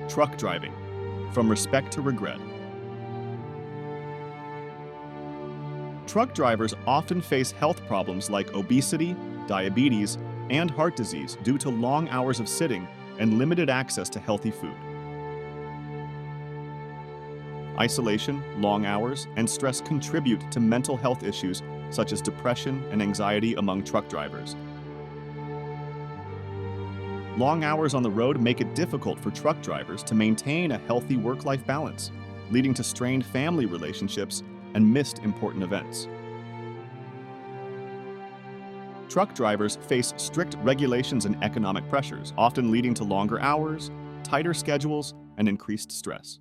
Truck driving, from respect to regret. Truck drivers often face health problems like obesity, diabetes, and heart disease due to long hours of sitting and limited access to healthy food. Isolation, long hours, and stress contribute to mental health issues such as depression and anxiety among truck drivers. Long hours on the road make it difficult for truck drivers to maintain a healthy work-life balance, leading to strained family relationships and missed important events. Truck drivers face strict regulations and economic pressures, often leading to longer hours, tighter schedules, and increased stress.